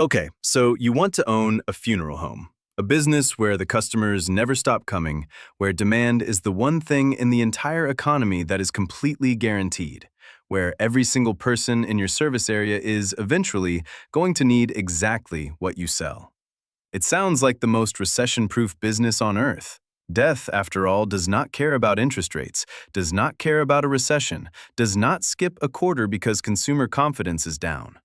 Okay, so you want to own a funeral home, a business where the customers never stop coming, where demand is the one thing in the entire economy that is completely guaranteed, where every single person in your service area is eventually going to need exactly what you sell. It sounds like the most recession-proof business on earth. Death, after all, does not care about interest rates, does not care about a recession, does not skip a quarter because consumer confidence is down.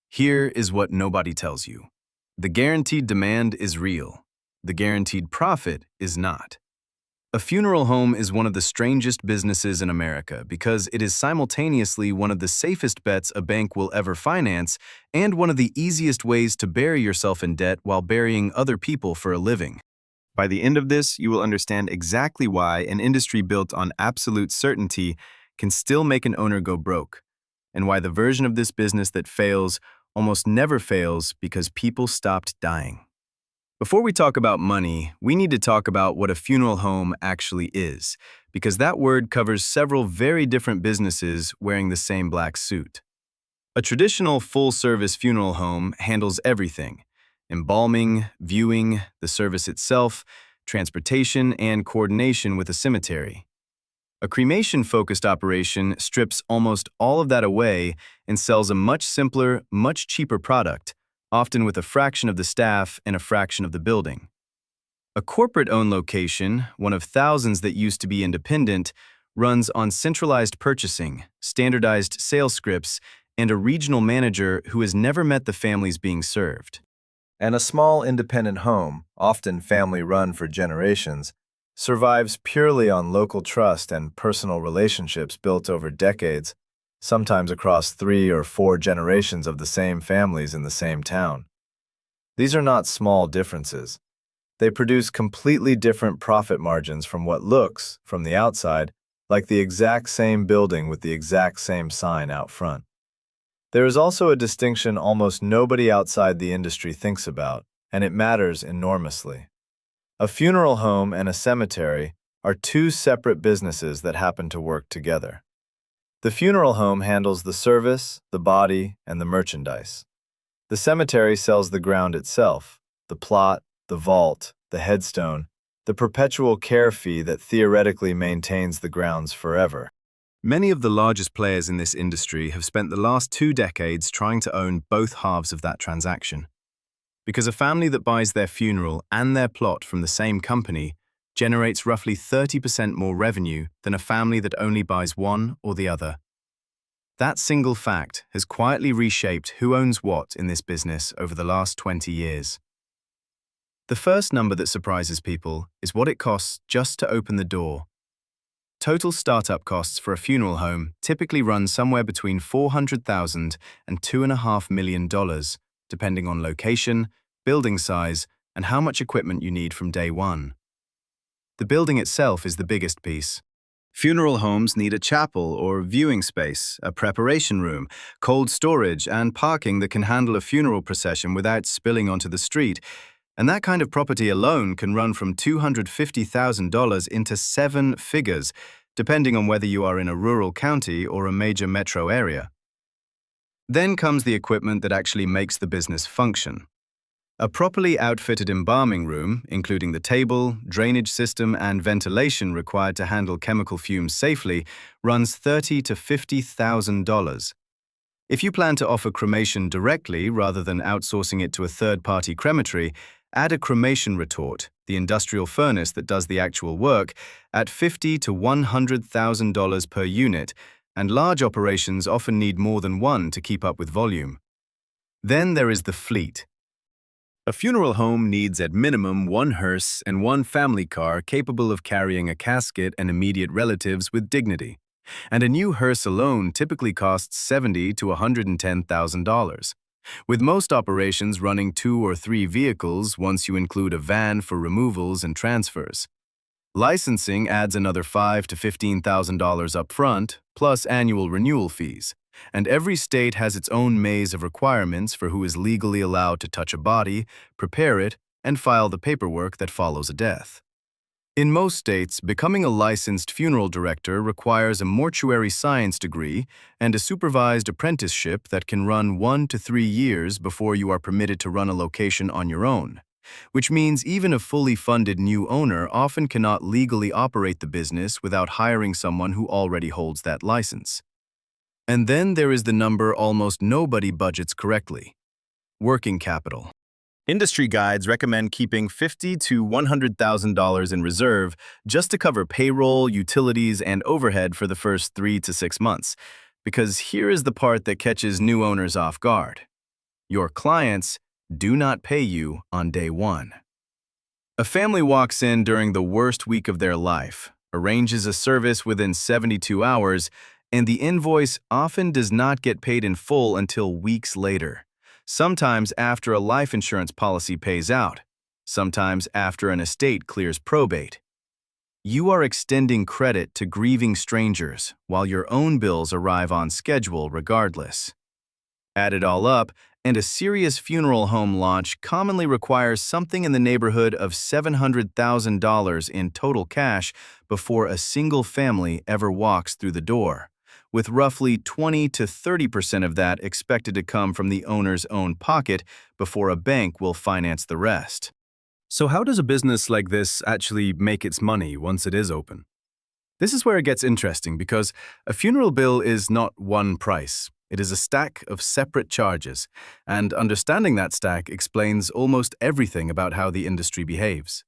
Here is what nobody tells you. The guaranteed demand is real. The guaranteed profit is not. A funeral home is one of the strangest businesses in America because it is simultaneously one of the safest bets a bank will ever finance and one of the easiest ways to bury yourself in debt while burying other people for a living. By the end of this, you will understand exactly why an industry built on absolute certainty can still make an owner go broke, and why the version of this business that fails almost never fails because people stopped dying. Before we talk about money, we need to talk about what a funeral home actually is, because that word covers several very different businesses wearing the same black suit. A traditional full-service funeral home handles everything: embalming, viewing, the service itself, transportation, and coordination with a cemetery. A cremation-focused operation strips almost all of that away and sells a much simpler, much cheaper product, often with a fraction of the staff and a fraction of the building. A corporate-owned location, one of thousands that used to be independent, runs on centralized purchasing, standardized sales scripts, and a regional manager who has never met the families being served. And a small independent home, often family-run for generations, survives purely on local trust and personal relationships built over decades, sometimes across 3 or 4 generations of the same families in the same town. These are not small differences. They produce completely different profit margins from what looks, from the outside, like the exact same building with the exact same sign out front. There is also a distinction almost nobody outside the industry thinks about, and it matters enormously. A funeral home and a cemetery are 2 separate businesses that happen to work together. The funeral home handles the service, the body, and the merchandise. The cemetery sells the ground itself, the plot, the vault, the headstone, the perpetual care fee that theoretically maintains the grounds forever. Many of the largest players in this industry have spent the last 2 decades trying to own both halves of that transaction. Because a family that buys their funeral and their plot from the same company generates roughly 30% more revenue than a family that only buys one or the other. That single fact has quietly reshaped who owns what in this business over the last 20 years. The first number that surprises people is what it costs just to open the door. Total startup costs for a funeral home typically run somewhere between $400,000 and $2.5 million, depending on location, building size, and how much equipment you need from day one. The building itself is the biggest piece. Funeral homes need a chapel or viewing space, a preparation room, cold storage, and parking that can handle a funeral procession without spilling onto the street. And that kind of property alone can run from $250,000 into 7 figures, depending on whether you are in a rural county or a major metro area. Then comes the equipment that actually makes the business function. A properly outfitted embalming room, including the table, drainage system, and ventilation required to handle chemical fumes safely, runs $30,000 to $50,000. If you plan to offer cremation directly rather than outsourcing it to a third-party crematory, add a cremation retort, the industrial furnace that does the actual work, at $50,000 to $100,000 per unit, and large operations often need more than one to keep up with volume. Then there is the fleet. A funeral home needs at minimum 1 hearse and 1 family car capable of carrying a casket and immediate relatives with dignity. And a new hearse alone typically costs $70,000 to $110,000. With most operations running 2 or 3 vehicles once you include a van for removals and transfers. Licensing adds another $5,000 to $15,000 up front, plus annual renewal fees. And every state has its own maze of requirements for who is legally allowed to touch a body, prepare it, and file the paperwork that follows a death. In most states, becoming a licensed funeral director requires a mortuary science degree and a supervised apprenticeship that can run 1 to 3 years before you are permitted to run a location on your own, which means even a fully funded new owner often cannot legally operate the business without hiring someone who already holds that license. And then there is the number almost nobody budgets correctly: working capital. Industry guides recommend keeping $50,000 to $100,000 in reserve just to cover payroll, utilities, and overhead for the first 3 to 6 months. Because here is the part that catches new owners off guard: your clients do not pay you on day one. A family walks in during the worst week of their life, arranges a service within 72 hours, and the invoice often does not get paid in full until weeks later. Sometimes after a life insurance policy pays out, sometimes after an estate clears probate. You are extending credit to grieving strangers while your own bills arrive on schedule regardless. Add it all up, and a serious funeral home launch commonly requires something in the neighborhood of $700,000 in total cash before a single family ever walks through the door, with roughly 20 to 30% of that expected to come from the owner's own pocket before a bank will finance the rest. So how does a business like this actually make its money once it is open? This is where it gets interesting, because a funeral bill is not one price. It is a stack of separate charges, and understanding that stack explains almost everything about how the industry behaves.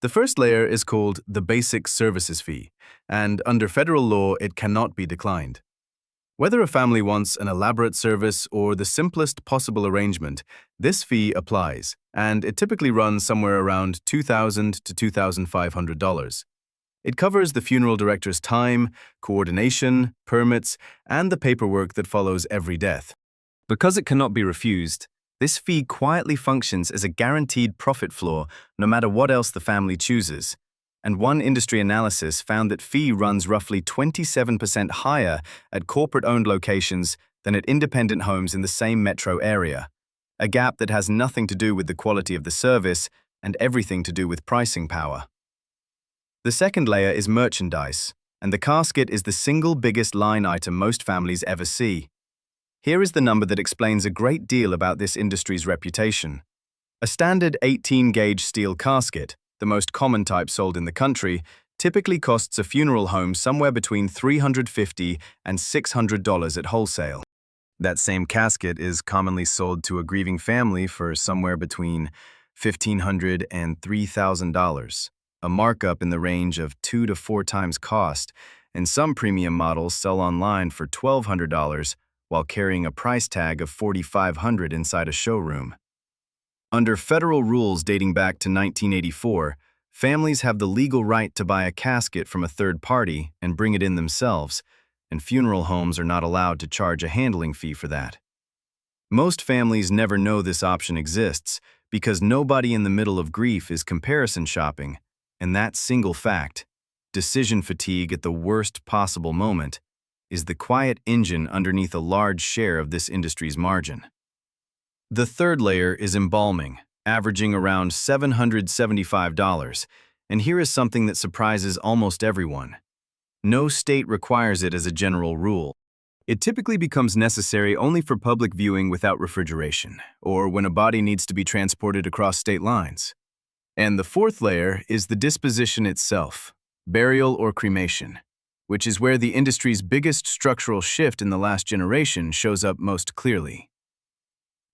The first layer is called the basic services fee, and under federal law, it cannot be declined. Whether a family wants an elaborate service or the simplest possible arrangement, this fee applies, and it typically runs somewhere around $2,000 to $2,500. It covers the funeral director's time, coordination, permits, and the paperwork that follows every death. Because it cannot be refused, this fee quietly functions as a guaranteed profit floor no matter what else the family chooses. And one industry analysis found that fee runs roughly 27% higher at corporate-owned locations than at independent homes in the same metro area, a gap that has nothing to do with the quality of the service and everything to do with pricing power. The second layer is merchandise, and the casket is the single biggest line item most families ever see. Here is the number that explains a great deal about this industry's reputation. A standard 18-gauge steel casket, the most common type sold in the country, typically costs a funeral home somewhere between $350 and $600 at wholesale. That same casket is commonly sold to a grieving family for somewhere between $1,500 and $3,000, a markup in the range of 2 to 4 times cost, and some premium models sell online for $1,200 while carrying a price tag of $4,500 inside a showroom. Under federal rules dating back to 1984, families have the legal right to buy a casket from a third party and bring it in themselves, and funeral homes are not allowed to charge a handling fee for that. Most families never know this option exists because nobody in the middle of grief is comparison shopping, and that single fact, decision fatigue at the worst possible moment, is the quiet engine underneath a large share of this industry's margin. The third layer is embalming, averaging around $775, and here is something that surprises almost everyone. No state requires it as a general rule. It typically becomes necessary only for public viewing without refrigeration, or when a body needs to be transported across state lines. And the fourth layer is the disposition itself, burial or cremation, which is where the industry's biggest structural shift in the last generation shows up most clearly.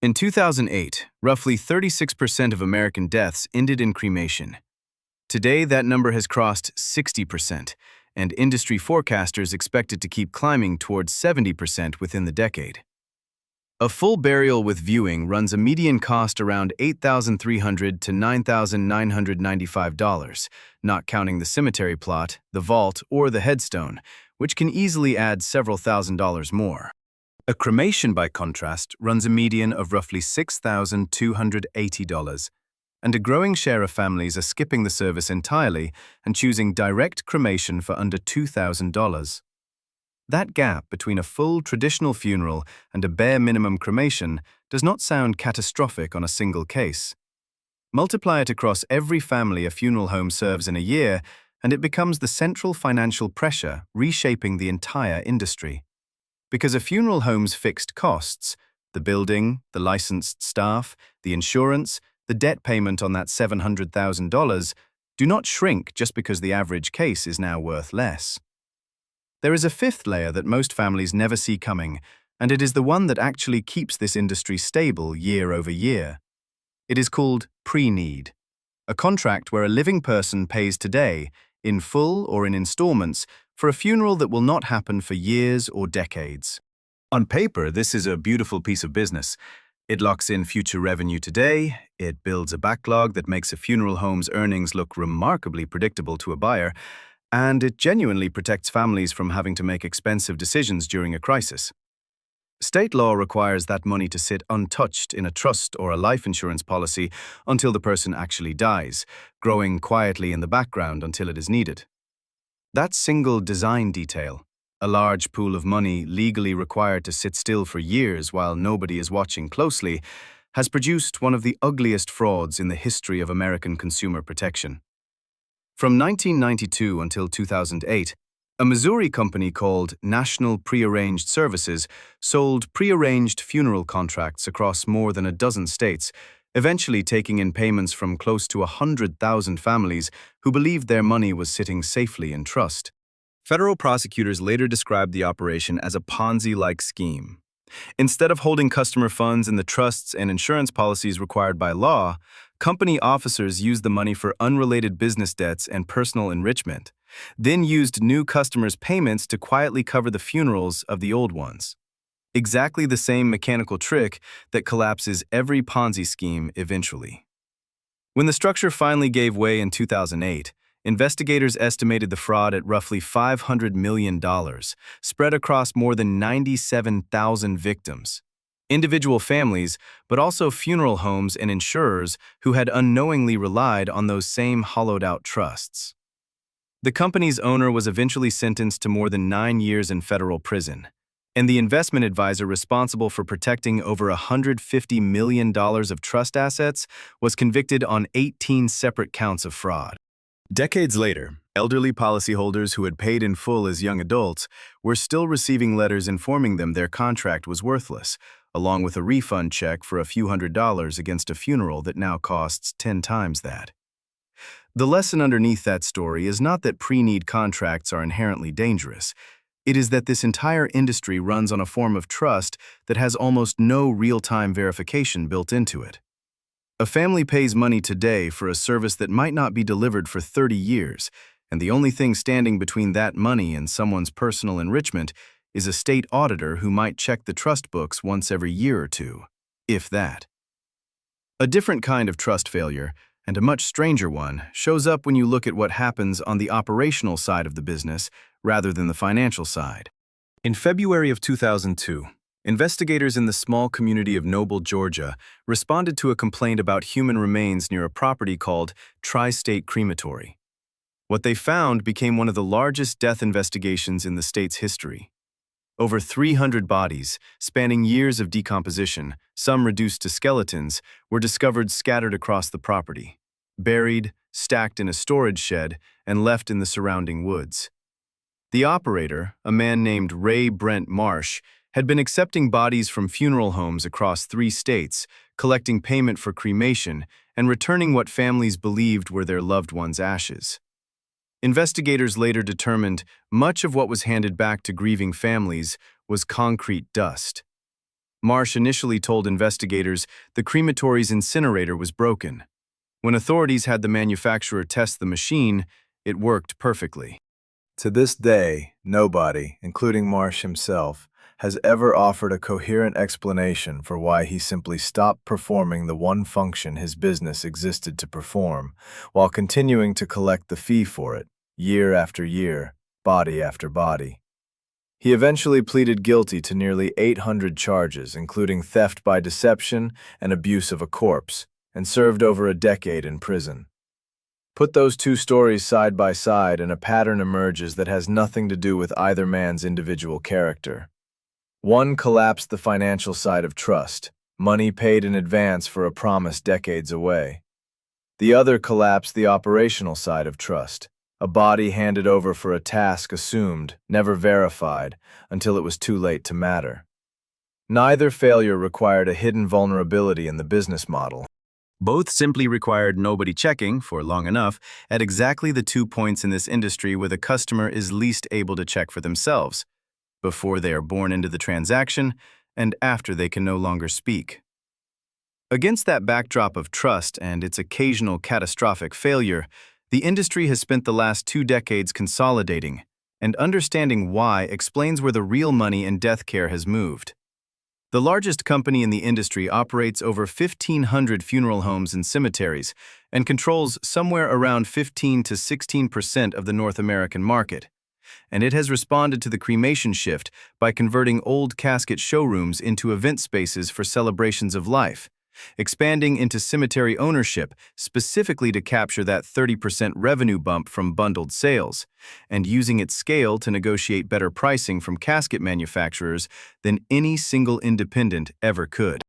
In 2008, roughly 36% of American deaths ended in cremation. Today, that number has crossed 60%, and industry forecasters expect it to keep climbing towards 70% within the decade. A full burial with viewing runs a median cost around $8,300 to $9,995, not counting the cemetery plot, the vault, or the headstone, which can easily add several $1,000s more. A cremation, by contrast, runs a median of roughly $6,280, and a growing share of families are skipping the service entirely and choosing direct cremation for under $2,000. That gap between a full traditional funeral and a bare minimum cremation does not sound catastrophic on a single case. Multiply it across every family a funeral home serves in a year, and it becomes the central financial pressure reshaping the entire industry. Because a funeral home's fixed costs, the building, the licensed staff, the insurance, the debt payment on that $700,000, do not shrink just because the average case is now worth less. There is a fifth layer that most families never see coming, and it is the one that actually keeps this industry stable year over year. It is called pre-need, a contract where a living person pays today, in full or in installments, for a funeral that will not happen for years or decades. On paper, this is a beautiful piece of business. It locks in future revenue today, it builds a backlog that makes a funeral home's earnings look remarkably predictable to a buyer, and it genuinely protects families from having to make expensive decisions during a crisis. State law requires that money to sit untouched in a trust or a life insurance policy until the person actually dies, growing quietly in the background until it is needed. That single design detail, a large pool of money legally required to sit still for years while nobody is watching closely, has produced one of the ugliest frauds in the history of American consumer protection. From 1992 until 2008, a Missouri company called National Prearranged Services sold prearranged funeral contracts across more than a dozen states, eventually taking in payments from close to 100,000 families who believed their money was sitting safely in trust. Federal prosecutors later described the operation as a Ponzi-like scheme. Instead of holding customer funds in the trusts and insurance policies required by law, company officers used the money for unrelated business debts and personal enrichment, then used new customers' payments to quietly cover the funerals of the old ones. Exactly the same mechanical trick that collapses every Ponzi scheme eventually. When the structure finally gave way in 2008, investigators estimated the fraud at roughly $500 million, spread across more than 97,000 victims. Individual families, but also funeral homes and insurers who had unknowingly relied on those same hollowed-out trusts. The company's owner was eventually sentenced to more than 9 years in federal prison, and the investment advisor responsible for protecting over $150 million of trust assets was convicted on 18 separate counts of fraud. Decades later, elderly policyholders who had paid in full as young adults were still receiving letters informing them their contract was worthless, along with a refund check for a few $100s against a funeral that now costs 10 times that. The lesson underneath that story is not that pre-need contracts are inherently dangerous. It is that this entire industry runs on a form of trust that has almost no real-time verification built into it. A family pays money today for a service that might not be delivered for 30 years, and the only thing standing between that money and someone's personal enrichment is a state auditor who might check the trust books once every year or two, if that. A different kind of trust failure, and a much stranger one, shows up when you look at what happens on the operational side of the business rather than the financial side. In February of 2002, investigators in the small community of Noble, Georgia, responded to a complaint about human remains near a property called Tri-State Crematory. What they found became one of the largest death investigations in the state's history. Over 300 bodies, spanning years of decomposition, some reduced to skeletons, were discovered scattered across the property, buried, stacked in a storage shed, and left in the surrounding woods. The operator, a man named Ray Brent Marsh, had been accepting bodies from funeral homes across 3 states, collecting payment for cremation, and returning what families believed were their loved ones' ashes. Investigators later determined much of what was handed back to grieving families was concrete dust. Marsh initially told investigators the crematory's incinerator was broken. When authorities had the manufacturer test the machine, it worked perfectly. To this day, nobody, including Marsh himself, has ever offered a coherent explanation for why he simply stopped performing the one function his business existed to perform, while continuing to collect the fee for it, year after year, body after body. He eventually pleaded guilty to nearly 800 charges, including theft by deception and abuse of a corpse, and served over a decade in prison. Put those two stories side by side and a pattern emerges that has nothing to do with either man's individual character. One collapsed the financial side of trust, money paid in advance for a promise decades away. The other collapsed the operational side of trust. A body handed over for a task assumed, never verified, until it was too late to matter. Neither failure required a hidden vulnerability in the business model. Both simply required nobody checking, for long enough, at exactly the 2 points in this industry where the customer is least able to check for themselves, before they are born into the transaction and after they can no longer speak. Against that backdrop of trust and its occasional catastrophic failure, the industry has spent the last 2 decades consolidating, and understanding why explains where the real money in death care has moved. The largest company in the industry operates over 1,500 funeral homes and cemeteries and controls somewhere around 15 to 16% of the North American market. And it has responded to the cremation shift by converting old casket showrooms into event spaces for celebrations of life, expanding into cemetery ownership specifically to capture that 30% revenue bump from bundled sales, and using its scale to negotiate better pricing from casket manufacturers than any single independent ever could.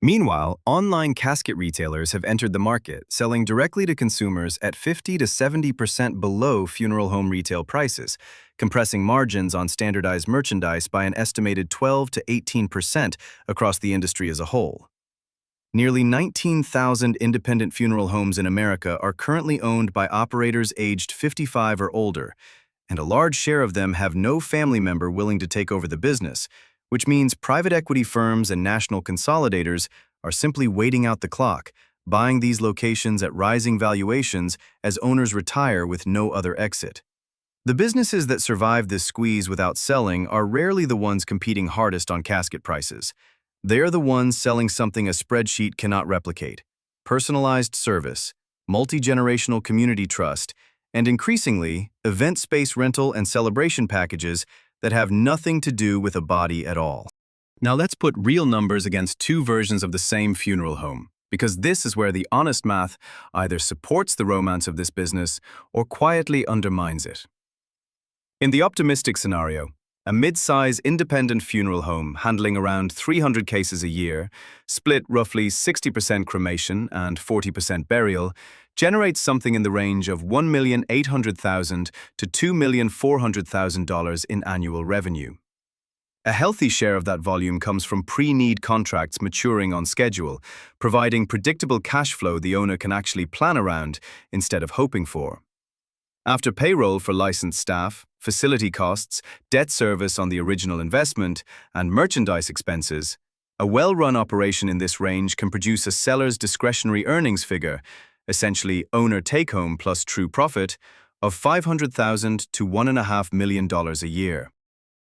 Meanwhile, online casket retailers have entered the market, selling directly to consumers at 50 to 70% below funeral home retail prices, compressing margins on standardized merchandise by an estimated 12 to 18% across the industry as a whole. Nearly 19,000 independent funeral homes in America are currently owned by operators aged 55 or older, and a large share of them have no family member willing to take over the business, which means private equity firms and national consolidators are simply waiting out the clock, buying these locations at rising valuations as owners retire with no other exit. The businesses that survive this squeeze without selling are rarely the ones competing hardest on casket prices. They are the ones selling something a spreadsheet cannot replicate: personalized service, multi-generational community trust, and increasingly, event space rental and celebration packages that have nothing to do with a body at all. Now let's put real numbers against 2 versions of the same funeral home, because this is where the honest math either supports the romance of this business or quietly undermines it. In the optimistic scenario, a mid-size independent funeral home handling around 300 cases a year, split roughly 60% cremation and 40% burial, generates something in the range of $1,800,000 to $2,400,000 in annual revenue. A healthy share of that volume comes from pre-need contracts maturing on schedule, providing predictable cash flow the owner can actually plan around instead of hoping for. After payroll for licensed staff, facility costs, debt service on the original investment, and merchandise expenses, a well-run operation in this range can produce a seller's discretionary earnings figure, essentially owner take-home plus true profit, of $500,000 to $1.5 million a year.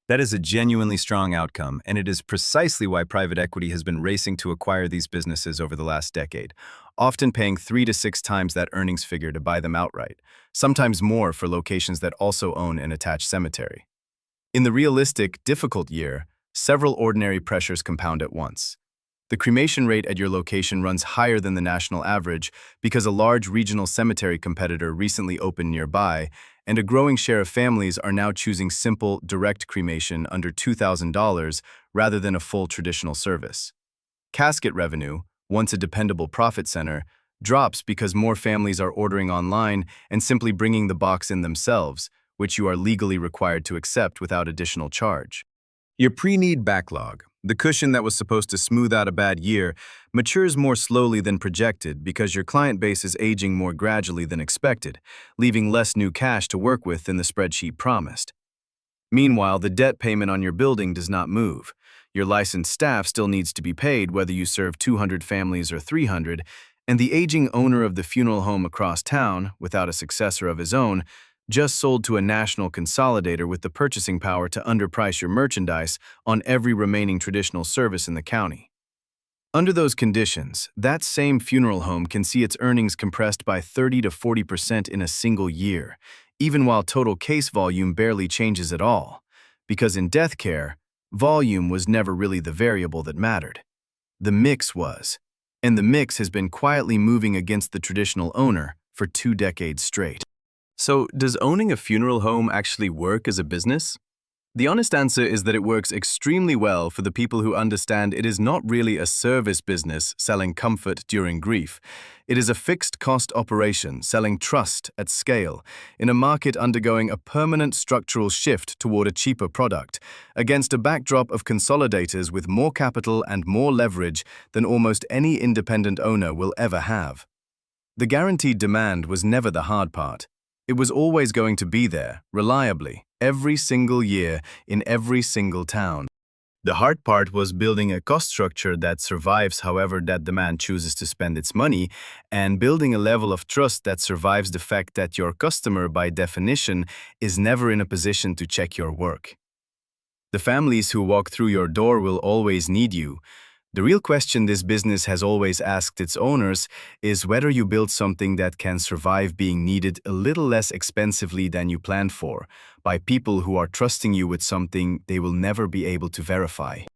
That is a genuinely strong outcome, and it is precisely why private equity has been racing to acquire these businesses over the last decade, often paying 3 to 6 times that earnings figure to buy them outright, sometimes more for locations that also own an attached cemetery. In the realistic, difficult year, several ordinary pressures compound at once. The cremation rate at your location runs higher than the national average because a large regional cemetery competitor recently opened nearby, and a growing share of families are now choosing simple, direct cremation under $2,000 rather than a full traditional service. Casket revenue, once a dependable profit center, drops because more families are ordering online and simply bringing the box in themselves, which you are legally required to accept without additional charge. Your pre-need backlog, the cushion that was supposed to smooth out a bad year, matures more slowly than projected because your client base is aging more gradually than expected, leaving less new cash to work with than the spreadsheet promised. Meanwhile, the debt payment on your building does not move. Your licensed staff still needs to be paid whether you serve 200 families or 300, and the aging owner of the funeral home across town, without a successor of his own, just sold to a national consolidator with the purchasing power to underprice your merchandise on every remaining traditional service in the county. Under those conditions, that same funeral home can see its earnings compressed by 30 to 40% in a single year, even while total case volume barely changes at all, because in death care, volume was never really the variable that mattered. The mix was, and the mix has been quietly moving against the traditional owner for 2 decades straight. So, does owning a funeral home actually work as a business? The honest answer is that it works extremely well for the people who understand it is not really a service business selling comfort during grief. It is a fixed-cost operation selling trust at scale in a market undergoing a permanent structural shift toward a cheaper product, against a backdrop of consolidators with more capital and more leverage than almost any independent owner will ever have. The guaranteed demand was never the hard part. It was always going to be there, reliably, every single year, in every single town. The hard part was building a cost structure that survives however that demand chooses to spend its money, and building a level of trust that survives the fact that your customer, by definition, is never in a position to check your work. The families who walk through your door will always need you. The real question this business has always asked its owners is whether you build something that can survive being needed a little less expensively than you planned for, by people who are trusting you with something they will never be able to verify.